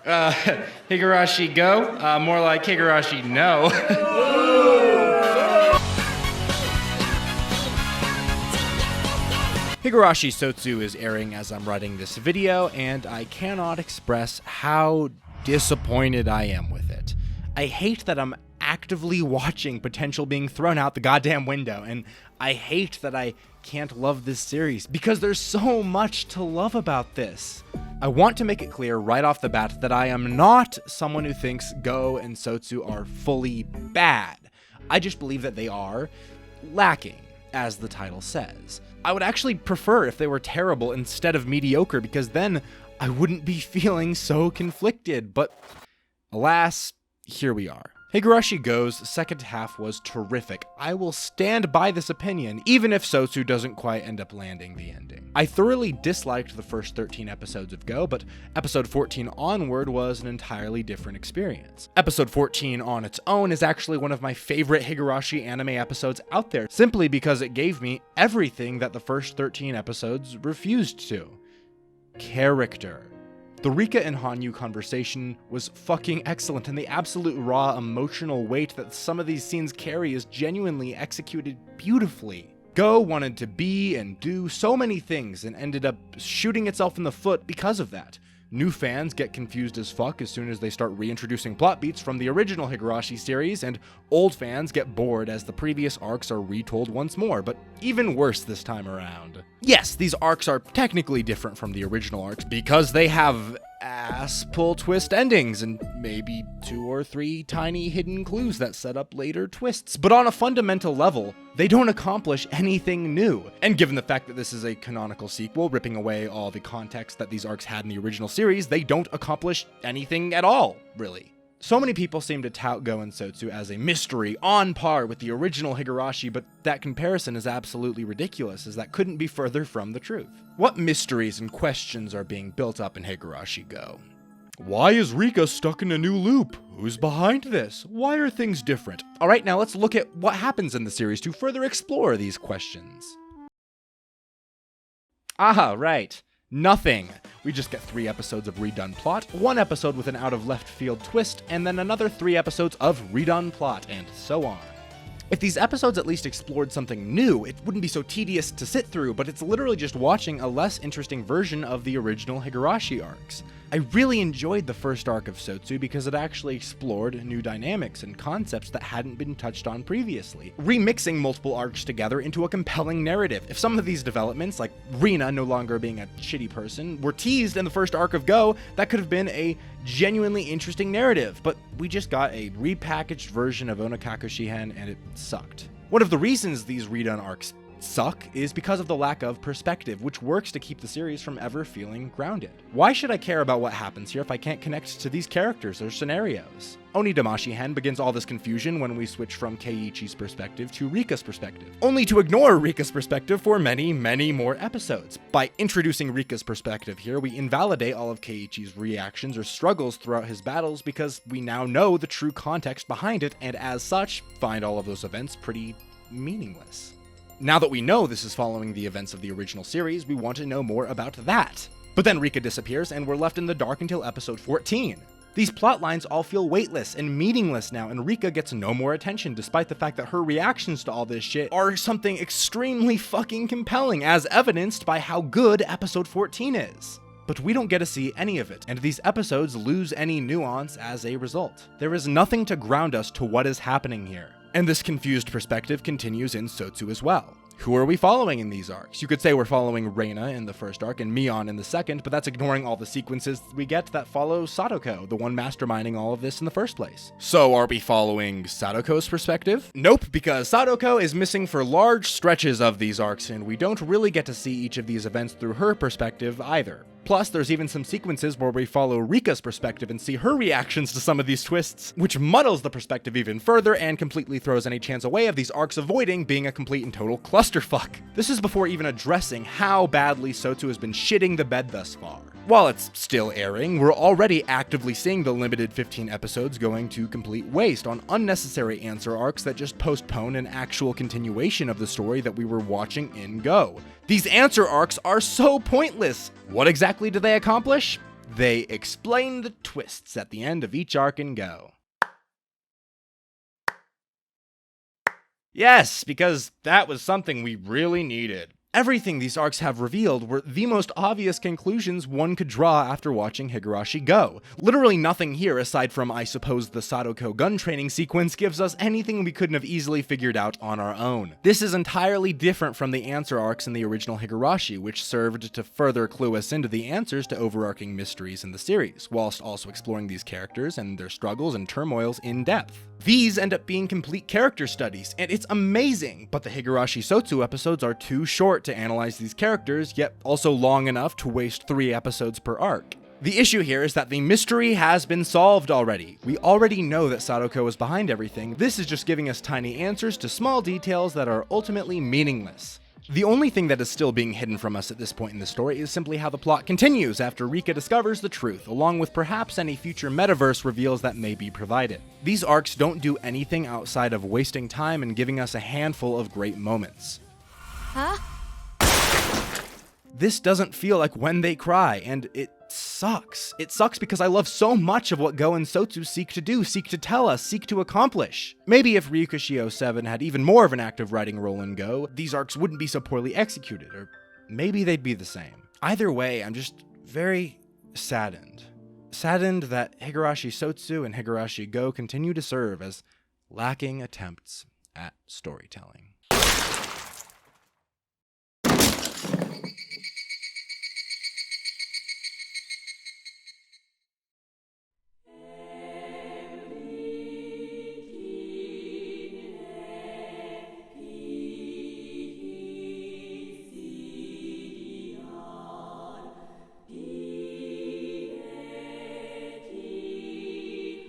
Higurashi Gou, more like Higurashi no. Higurashi Sotsu is airing as I'm writing this video, and I cannot express how disappointed I am with it. I hate that I'm actively watching potential being thrown out the goddamn window, and I hate that I can't love this series, because there's so much to love about this. I want to make it clear right off the bat that I am not someone who thinks Gou and Sotsu are fully bad. I just believe that they are lacking, as the title says. I would actually prefer if they were terrible instead of mediocre, because then I wouldn't be feeling so conflicted, but alas, here we are. Higurashi Gou's second half was terrific. I will stand by this opinion, even if Sotsu doesn't quite end up landing the ending. I thoroughly disliked the first 13 episodes of Gou, but episode 14 onward was an entirely different experience. Episode 14 on its own is actually one of my favorite Higurashi anime episodes out there, simply because it gave me everything that the first 13 episodes refused to. Character. The Rika and Hanyu conversation was fucking excellent, and the absolute raw emotional weight that some of these scenes carry is genuinely executed beautifully. Gou wanted to be and do so many things and ended up shooting itself in the foot because of that. New fans get confused as fuck as soon as they start reintroducing plot beats from the original Higurashi series, and old fans get bored as the previous arcs are retold once more, but even worse this time around. Yes, these arcs are technically different from the original arcs because they have ass-pull twist endings and maybe 2 or 3 tiny hidden clues that set up later twists, but on a fundamental level, they don't accomplish anything new. And given the fact that this is a canonical sequel, ripping away all the context that these arcs had in the original series, they don't accomplish anything at all, really. So many people seem to tout Gou and Sotsu as a mystery on par with the original Higurashi, but that comparison is absolutely ridiculous, as that couldn't be further from the truth. What mysteries and questions are being built up in Higurashi Gou? Why is Rika stuck in a new loop? Who's behind this? Why are things different? Alright, now let's look at what happens in the series to further explore these questions. Aha, right. Nothing. We just get 3 episodes of redone plot, 1 episode with an out-of-left-field twist, and then another 3 episodes of redone plot, and so on. If these episodes at least explored something new, it wouldn't be so tedious to sit through, but it's literally just watching a less interesting version of the original Higurashi arcs. I really enjoyed the first arc of Sotsu because it actually explored new dynamics and concepts that hadn't been touched on previously, remixing multiple arcs together into a compelling narrative. If some of these developments, like Rina no longer being a shitty person, were teased in the first arc of Gou, that could have been a genuinely interesting narrative, but we just got a repackaged version of Onakaku Shihen and it sucked. One of the reasons these redone arcs suck is because of the lack of perspective, which works to keep the series from ever feeling grounded. Why should I care about what happens here if I can't connect to these characters or scenarios? Onidama Shihen begins all this confusion when we switch from Keiichi's perspective to Rika's perspective, only to ignore Rika's perspective for many, many more episodes. By introducing Rika's perspective here, we invalidate all of Keiichi's reactions or struggles throughout his battles because we now know the true context behind it, and as such, find all of those events pretty meaningless. Now that we know this is following the events of the original series, we want to know more about that. But then Rika disappears and we're left in the dark until episode 14. These plot lines all feel weightless and meaningless now, and Rika gets no more attention despite the fact that her reactions to all this shit are something extremely fucking compelling, as evidenced by how good episode 14 is. But we don't get to see any of it, and these episodes lose any nuance as a result. There is nothing to ground us to what is happening here. And this confused perspective continues in Sotsu as well. Who are we following in these arcs? You could say we're following Reina in the first arc and Mion in the second, but that's ignoring all the sequences we get that follow Sadako, the one masterminding all of this in the first place. So are we following Sadako's perspective? Nope, because Sadako is missing for large stretches of these arcs, and we don't really get to see each of these events through her perspective either. Plus, there's even some sequences where we follow Rika's perspective and see her reactions to some of these twists, which muddles the perspective even further and completely throws any chance away of these arcs avoiding being a complete and total clusterfuck. This is before even addressing how badly Sotsu has been shitting the bed thus far. While it's still airing, we're already actively seeing the limited 15 episodes going to complete waste on unnecessary answer arcs that just postpone an actual continuation of the story that we were watching in Gou. These answer arcs are so pointless. What exactly do they accomplish? They explain the twists at the end of each arc in Go. Yes, because that was something we really needed. Everything these arcs have revealed were the most obvious conclusions one could draw after watching Higurashi Gou. Literally nothing here, aside from, I suppose, the Sadoko gun training sequence, gives us anything we couldn't have easily figured out on our own. This is entirely different from the answer arcs in the original Higurashi, which served to further clue us into the answers to overarching mysteries in the series, whilst also exploring these characters and their struggles and turmoils in depth. These end up being complete character studies, and it's amazing, but the Higurashi Sotsu episodes are too short to analyze these characters, yet also long enough to waste 3 episodes per arc. The issue here is that the mystery has been solved already. We already know that Sadoko is behind everything. This is just giving us tiny answers to small details that are ultimately meaningless. The only thing that is still being hidden from us at this point in the story is simply how the plot continues after Rika discovers the truth, along with perhaps any future metaverse reveals that may be provided. These arcs don't do anything outside of wasting time and giving us a handful of great moments. Huh? This doesn't feel like When They Cry, and it sucks. It sucks because I love so much of what Gou and Sotsu seek to do, seek to tell us, seek to accomplish. Maybe if Ryukushi 07 had even more of an active writing role in Gou, these arcs wouldn't be so poorly executed, or maybe they'd be the same. Either way, I'm just very saddened. Saddened that Higurashi Sotsu and Higurashi Gou continue to serve as lacking attempts at storytelling.